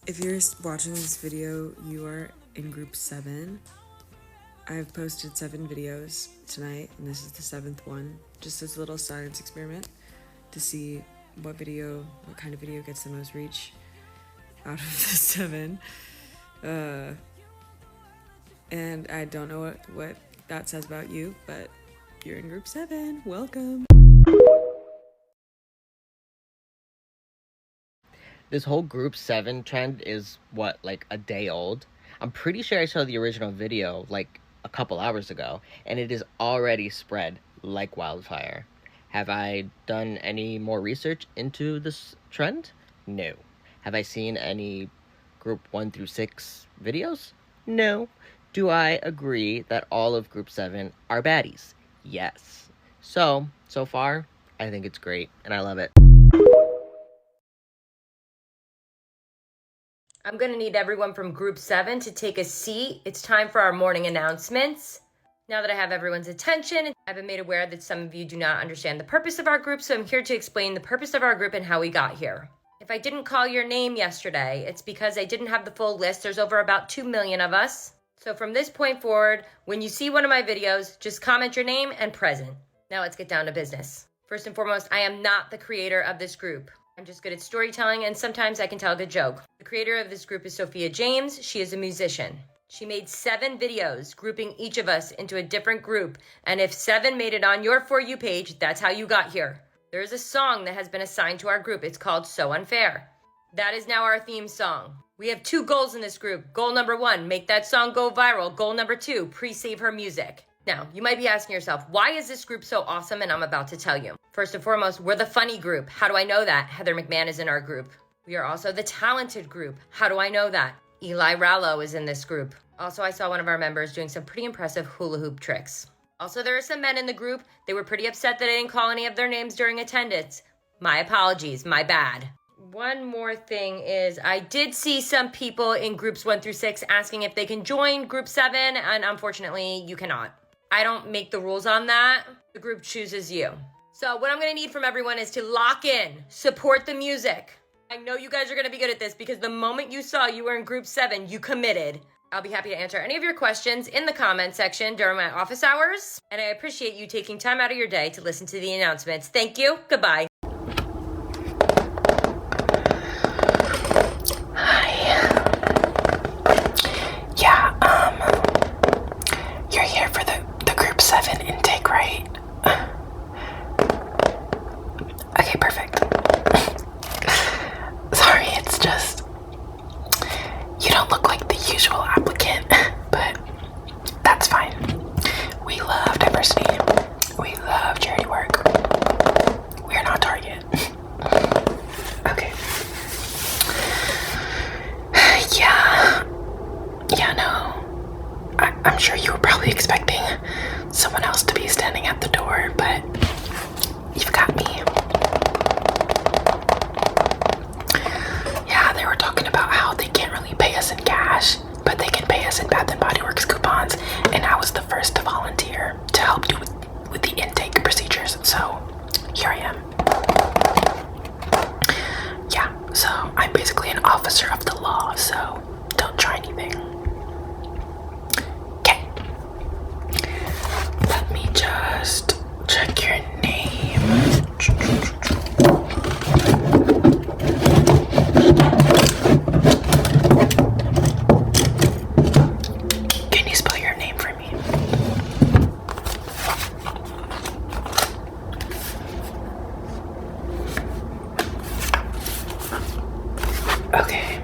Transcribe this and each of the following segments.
If you're watching this video, you are in group 7. I've posted 7 videos tonight, and this is the 7th one, just as a little science experiment to see what kind of video gets the most reach out of the 7. And I don't know what that says about you, but you're in group 7. Welcome. This whole group 7 trend is like a day old. I'm pretty sure I saw the original video like a couple hours ago, and it is already spread like wildfire. Have I done any more research into this trend? No. Have I seen any group 1 through 6 videos? No. Do I agree that all of group 7 are baddies? Yes. So far, I think it's great, and I love it. I'm going to need everyone from group 7 to take a seat. It's time for our morning announcements. Now that I have everyone's attention, I've been made aware that some of you do not understand the purpose of our group, so I'm here to explain the purpose of our group and how we got here. If I didn't call your name yesterday, it's because I didn't have the full list. There's over about 2 million of us. So from this point forward, when you see one of my videos, just comment your name and present. Now let's get down to business. First and foremost, I am not the creator of this group. I'm just good at storytelling, and sometimes I can tell a good joke. The creator of this group is Sophia James. She is a musician. She made 7 videos grouping each of us into a different group, and if 7 made it on your For You page, that's how you got here. There is a song that has been assigned to our group. It's called So Unfair. That is now our theme song. We have 2 goals in this group. Goal number 1, make that song go viral. Goal number 2, pre-save her music. Now, you might be asking yourself, why is this group so awesome? And I'm about to tell you. First and foremost, we're the funny group. How do I know that? Heather McMahon is in our group. We are also the talented group. How do I know that? Eli Rallo is in this group. Also, I saw one of our members doing some pretty impressive hula hoop tricks. Also, there are some men in the group. They were pretty upset that I didn't call any of their names during attendance. My apologies, my bad. One more thing is I did see some people in groups 1 through 6 asking if they can join group 7, and unfortunately, you cannot. I don't make the rules on that. The group chooses you. So what I'm going to need from everyone is to lock in, support the music. I know you guys are going to be good at this because the moment you saw you were in group 7, you committed. I'll be happy to answer any of your questions in the comment section during my office hours. And I appreciate you taking time out of your day to listen to the announcements. Thank you. Goodbye. You're here for the group 7 intake, right? Okay, perfect. Sorry, it's just, you don't look like the usual applicant, but that's fine. We love diversity. We love charity work. We're not Target. Okay. Yeah, no. I'm sure you were probably expecting someone else to be standing at the door, but you've got me. Yeah, they were talking about how they can't really pay us in cash, but they can pay us in Bath & Body Works coupons, and I was the first to volunteer to help do with the intake procedures, so here I am. Yeah, so I'm basically an officer of the law, so don't try anything. Let me just check your name. Can you spell your name for me? Okay.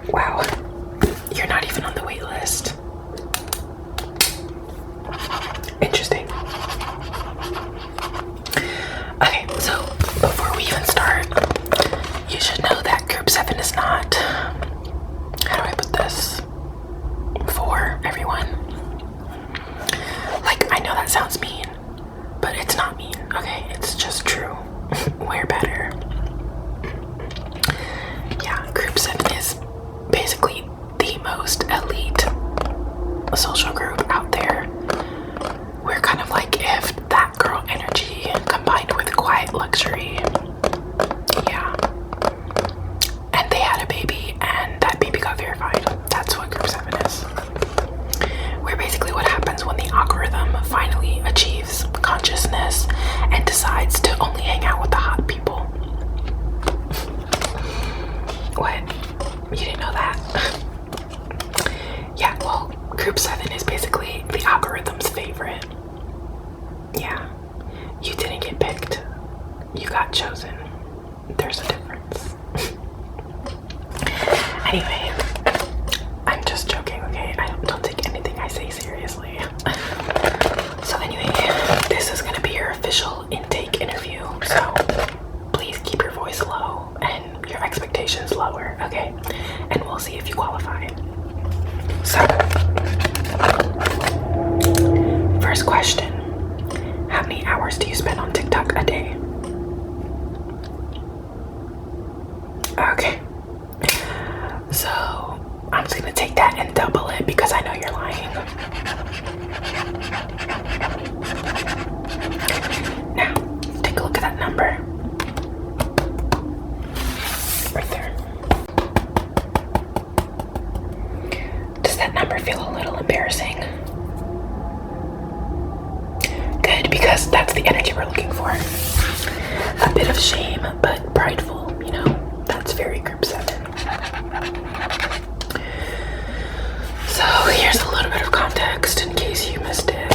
Wow, you're not even on the wait list. Interesting. Okay, so before we even start, you should know that group 7 is not, how do I put this, for everyone. Like, I know that sounds mean, but it's not mean, okay? It's just true. We're better. Yeah, group 7 is basically the most elite social group out there. question. How many hours do you spend on TikTok a day? Okay. So I'm just gonna take that and double it because I know you're lying. Now, take a look at that number. Right there. Does that number feel a little embarrassing? Good, because that's the energy we're looking for. A bit of shame, but prideful, you know? That's very group 7. So here's a little bit of context in case you missed it.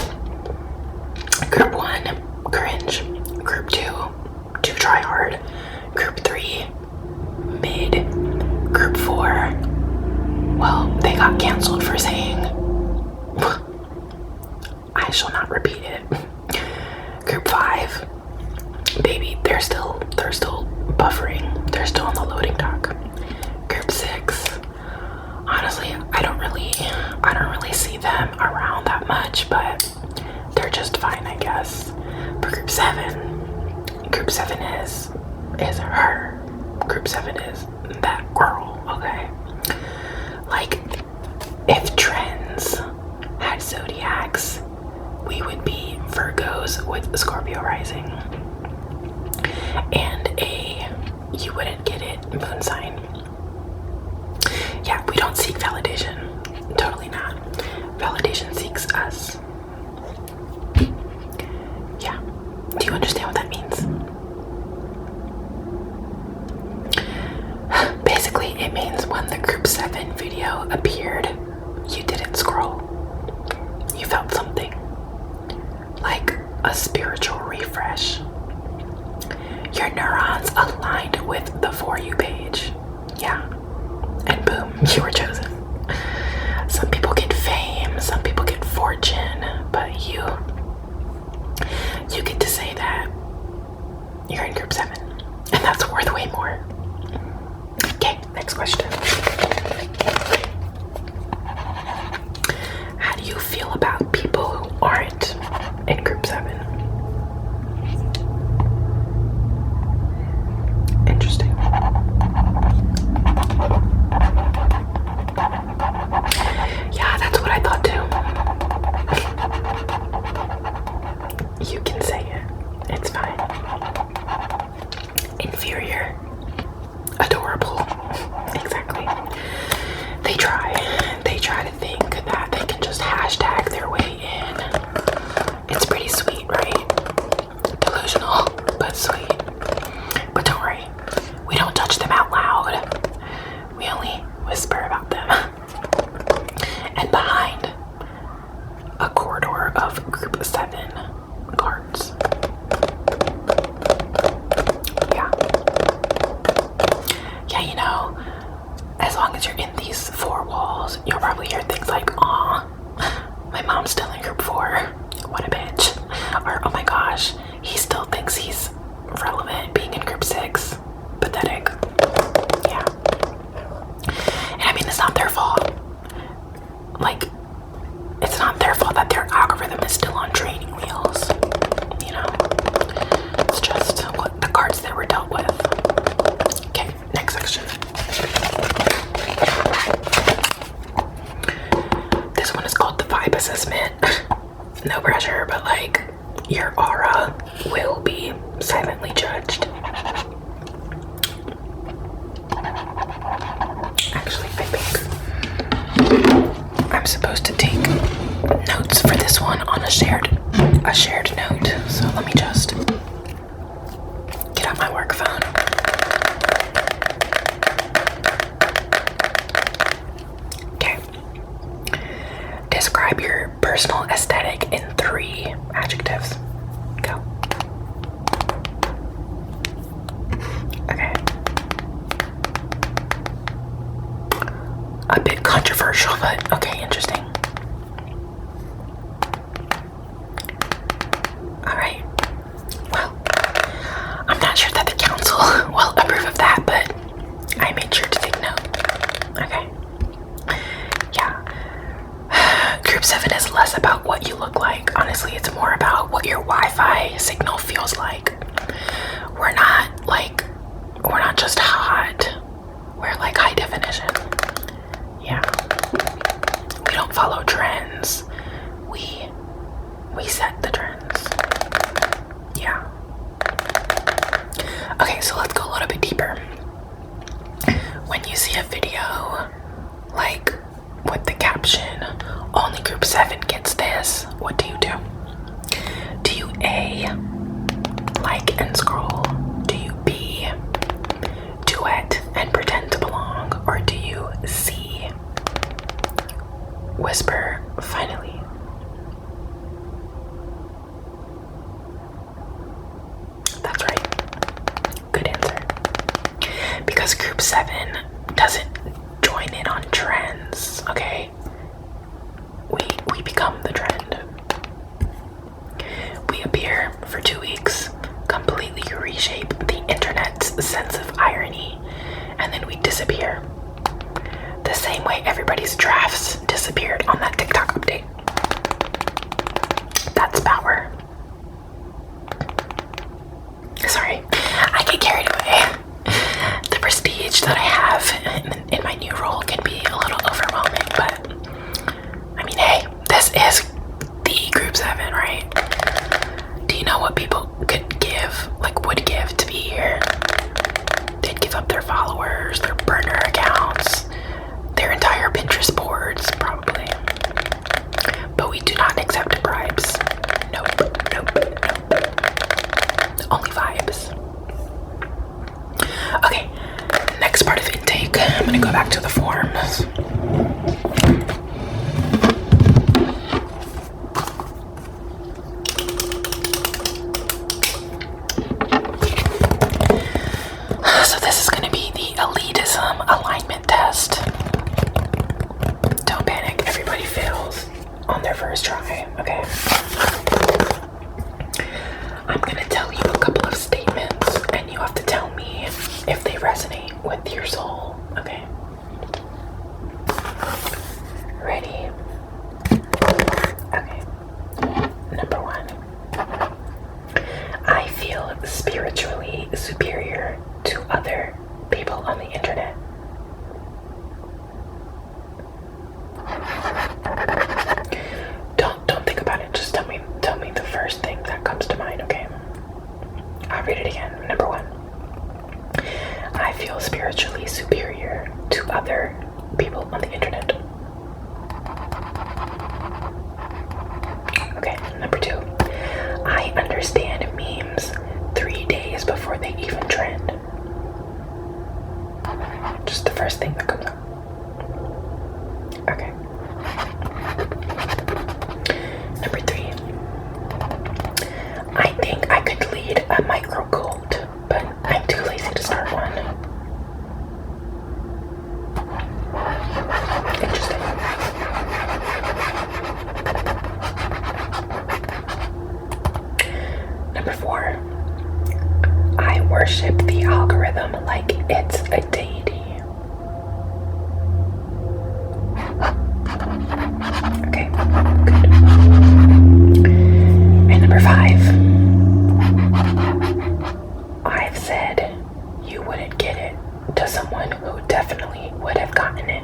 Group 1, cringe. Group 2, too try hard. Group 3, mid. Group 4, well, they got canceled for saying, I shall not repeat it. Group 5, baby, they're still buffering. They're still on the loading dock. Group 6, honestly, I don't really see them around that much, but they're just fine, I guess. For Group 7 is her. Group 7 is that girl, okay? Like, if trends had zodiacs, we would be Virgos with Scorpio rising. And you wouldn't get it, moon sign. Yeah, we don't seek validation. Totally not. Validation seeks us. Yeah. Do you understand what that means? Basically, it means when the Group 7 video appeared, you didn't scroll. You felt something. Like a spiritual refresh. Your neurons aligned with the For You page. Yeah. And boom, you were chosen. Some people get fame, some people get fortune, but you get to say that you're in Group 7. And that's worth way more. Okay, next question. How do you feel about people who aren't in Group 7? Interesting. Yeah, that's what I thought too. You can say it. It's fine. Inferior. Adorable. Exactly. They try to think that they can just hashtag their way in. It's pretty sweet, right? Delusional, but sweet. But don't worry, we don't touch them out loud. We only whisper about them. And behind a corridor of Group 7 guards. Yeah. Yeah, you know, as long as you're in these 4 walls, you'll probably hear things like, aw, my mom's still in Group 4. What a bitch. Or, oh my gosh, he still thinks he's relevant being in Group 6. Pathetic. Yeah. And I mean, it's not their fault. Like, it's not their fault that their algorithm is still on training wheels. You know? It's just what the cards that were dealt with. Okay, next section. This one is called the vibe assessment. No pressure, but like, your aura will be silently judged. Actually, I think I'm supposed to take notes for this one on a shared note. So let me just get out my work phone. Okay. Describe your personal aesthetic in 3 adjectives. Go. Okay. A bit controversial, but okay, interesting. Alright. Well, I'm not sure that the council will approve of that, but I made sure to take note. Okay. Yeah. Group 7 is less about what you look like like, honestly, it's more about what your Wi-Fi signal feels like. We're not just hot. We're like high definition. Yeah. We don't follow trends. We set the trends. Yeah. Okay, so let's go a little bit deeper. When you see a video like with the caption, only group 7 gets this, what do you do? Do you A, like and scroll? Do you B, duet and pretend to belong? Or do you C, whisper finally? That's right. Good answer. Because group 7 doesn't join in on trends, okay? We become the trend. We appear for 2 weeks, completely reshape the internet's sense of irony, and then we disappear. The same way everybody's drafts disappeared on that TikTok update. That's power. Sorry, I get carried away. The prestige that I have in my new role can be a little overwhelming, but I mean, hey, this is the group 7, right? Do you know what people could give, like would give to be here? They'd give up their followers, their burner accounts, their entire Pinterest boards, probably. But we do not accept bribes. Nope. Only vibes. Okay, next part of intake. I'm gonna go back to the forms. So this is gonna be the elitism alignment test. Don't panic, everybody fails on their first try, okay? I'm gonna tell you a couple of statements and you have to tell me if they resonate with your soul, okay? Ready? Okay. Number 1. I feel spiritually superior to other people on the internet. Don't think about it. Just tell me the first thing that comes to mind, okay? I'll read it again. Number 1. I feel spiritually superior to other people on the internet. Okay, number 2. I understand memes 3 days before they even trend. Just the first thing that comes up. Okay. Number 3. I think I could lead a micro cult, but I'm too lazy to start one. Interesting. Number 4. I worship the algorithm like it's a deity. Okay, good. And number 5. I've said you wouldn't get it to someone who definitely would have gotten it.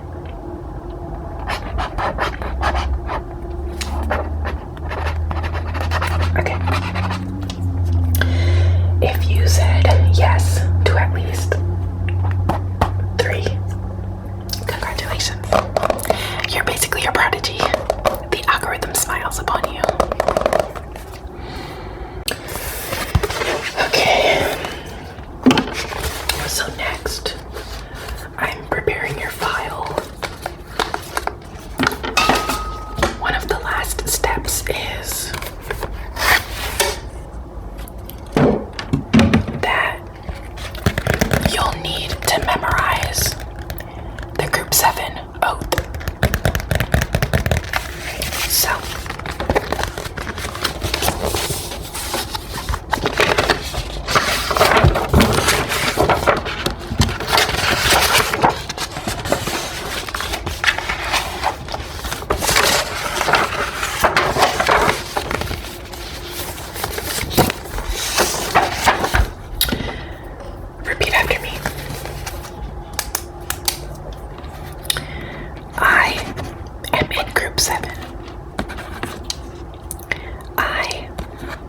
Okay. If you said yes to at least 3, congratulations. You're basically a prodigy. The algorithm smiles upon you. Okay. So next, I'm preparing your file. One of the last steps is that you'll need to memorize the group 7 oath. So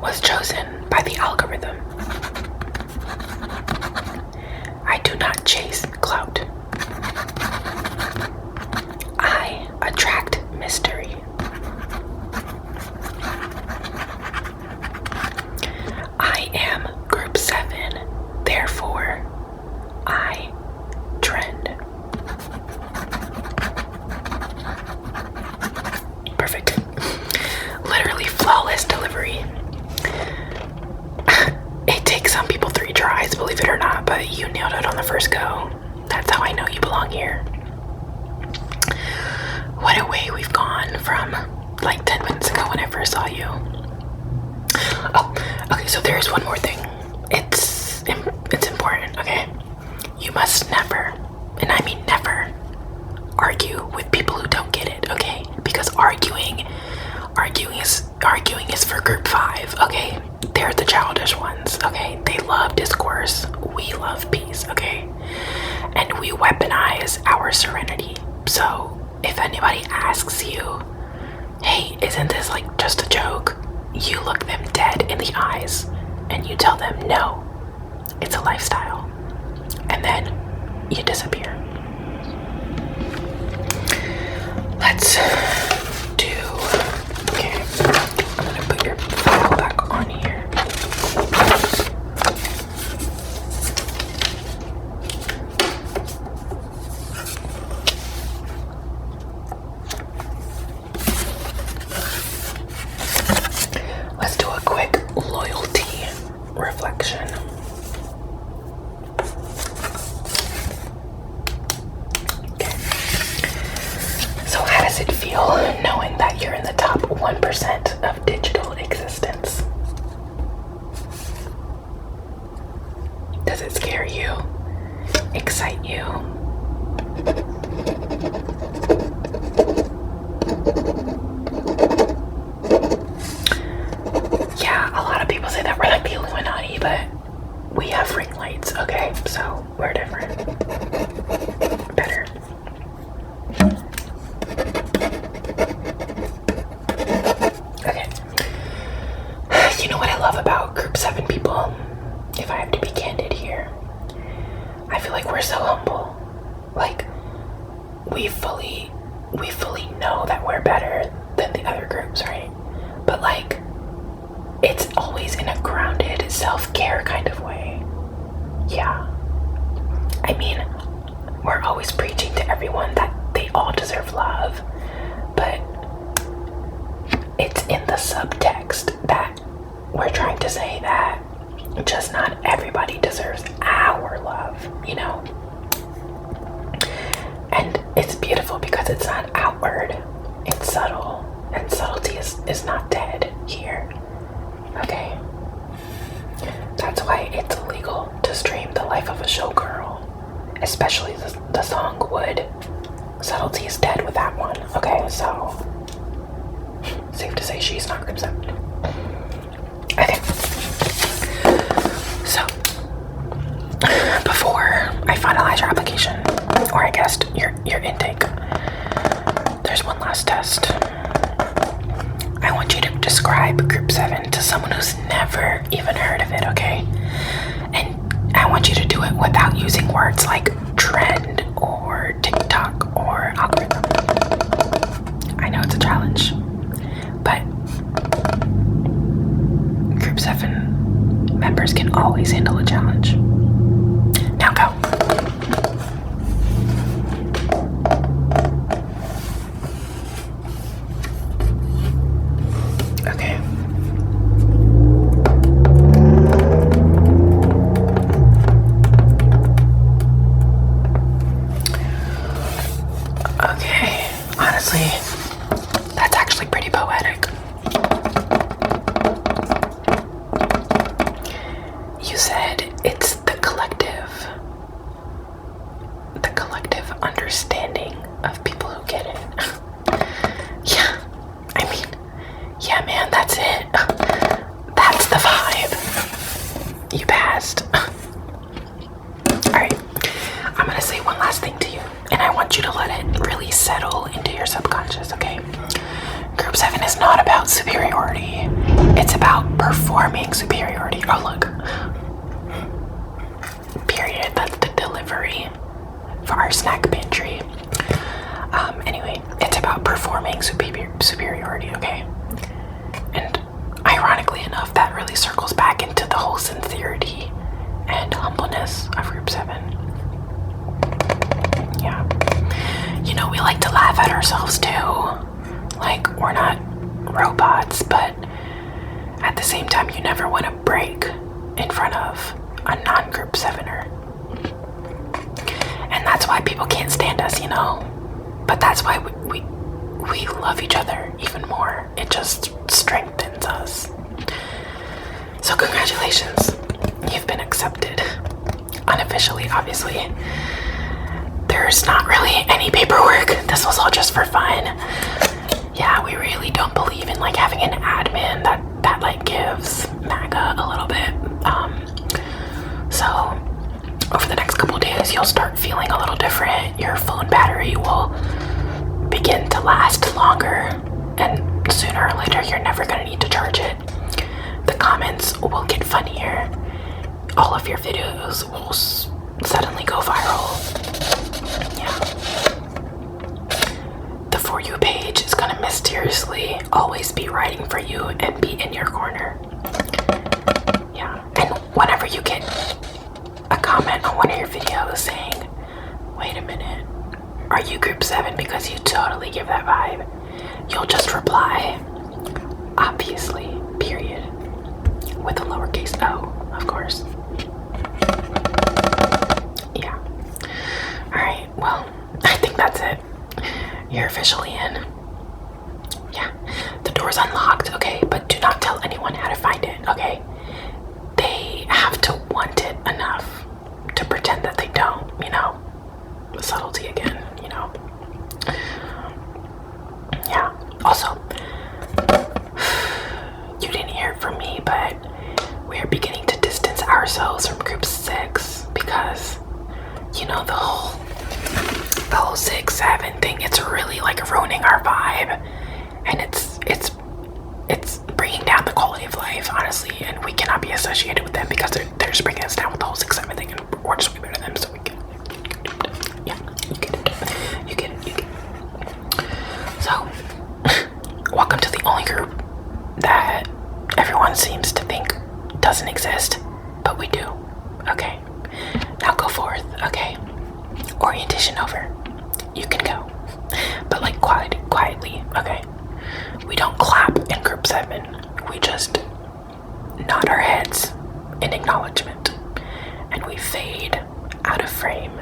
was chosen by the algorithm. I do not chase clout. I attract mystery. I am group 7, therefore I trend. Perfect. Literally flawless delivery. It takes some people 3 tries, believe it or not, but you nailed it on the first go. That's how I know you belong here. What a way we've gone from like 10 minutes ago when I first saw you. Oh, okay, so there's one more thing. It's important, okay? You must never, and I mean never, argue with people who don't get it, okay? Because arguing is for group 5, okay? They're the childish ones, okay? They love discourse. We love peace, okay? And we weaponize our serenity. So if anybody asks you, hey, isn't this like just a joke? You look them dead in the eyes and you tell them, no, it's a lifestyle. And then you disappear. Let's do, okay, I'm gonna put your file back on here. Let's do a quick loyalty reflection. Okay. So how does it feel knowing that you're in the top 1% of digital existence? Does it scare you? Excite you? Yeah, a lot of people say that we're like the Illuminati, but we have ring lights, okay? So we're different. Better. Okay. You know what I love about group 7 people? If I have to be candid here, I feel like we're so humble. Like, we fully know that we're better than the other groups, right? But like, it's always in a grounded self-care kind of way. Yeah. I mean, we're always preaching to everyone that they all deserve love, but it's in the subtext that we're trying to say that just not everybody deserves our love, you know? And it's beautiful because it's not outward, it's subtle, and subtlety is not dead here, okay? That's why it's illegal to stream the life of a showgirl, especially the song Wood. Subtlety is dead with that one, okay? So, safe to say she's not group 7. Okay. So, before I finalize your application, or I guess your intake, there's one last test. I want you to describe group 7 to someone who's never even heard of it, okay? And I want you to do it without using words like trend or TikTok or algorithm. I know it's a challenge, but group 7 members can always handle a challenge. Now go. Okay. Okay, honestly, that's actually pretty poetic. You said it's the It's about performing superiority. Oh, look. Period. That's the delivery for our snack pantry. Anyway, it's about performing superiority, okay? And ironically enough, that really circles back into the whole sincerity and humbleness of Group 7. Yeah. You know, we like to laugh at ourselves too. Like, we're not robots, but at the same time, you never want to break in front of a non-Group 7er. And that's why people can't stand us, you know? But that's why we love each other even more. It just strengthens us. So congratulations. You've been accepted. Unofficially, obviously. There's not really any paperwork. This was all just for fun. Yeah, we really don't believe in like having an admin that like gives MAGA a little bit. So over the next couple days, you'll start feeling a little different. Your phone battery will begin to last longer, and sooner or later, you're never gonna need to charge it. The comments will get funnier. All of your videos will suddenly go viral. Yeah. The For You page is gonna mysteriously always be writing for you and be in your corner. Yeah. And whenever you get a comment on one of your videos saying, wait a minute, are you Group 7? Because you totally give that vibe, you'll just reply, obviously, period, with a lowercase o, of course. Yeah. Alright, well, I think that's it. You're officially in. Yeah. The door's unlocked, okay? But do not tell anyone how to find it, okay? They have to want it enough to pretend that they don't, you know? Subtlety again, you know? Yeah. Also, you didn't hear it from me, but we're beginning to distance ourselves from Group 6 because, you know, the whole 6, 7 thing, it's really like ruining our vibe, and it's bringing down the quality of life, honestly, and we cannot be associated with them because they're just bringing us down with the whole 6, 7 thing, and we're just way better than them, so we can, yeah, you get it. So, welcome to the only group that everyone seems to think doesn't exist, but we do, okay? Now go forth, okay? Orientation over. You can go. But like quietly, okay? We don't clap in Group 7. We just nod our heads in acknowledgement. And we fade out of frame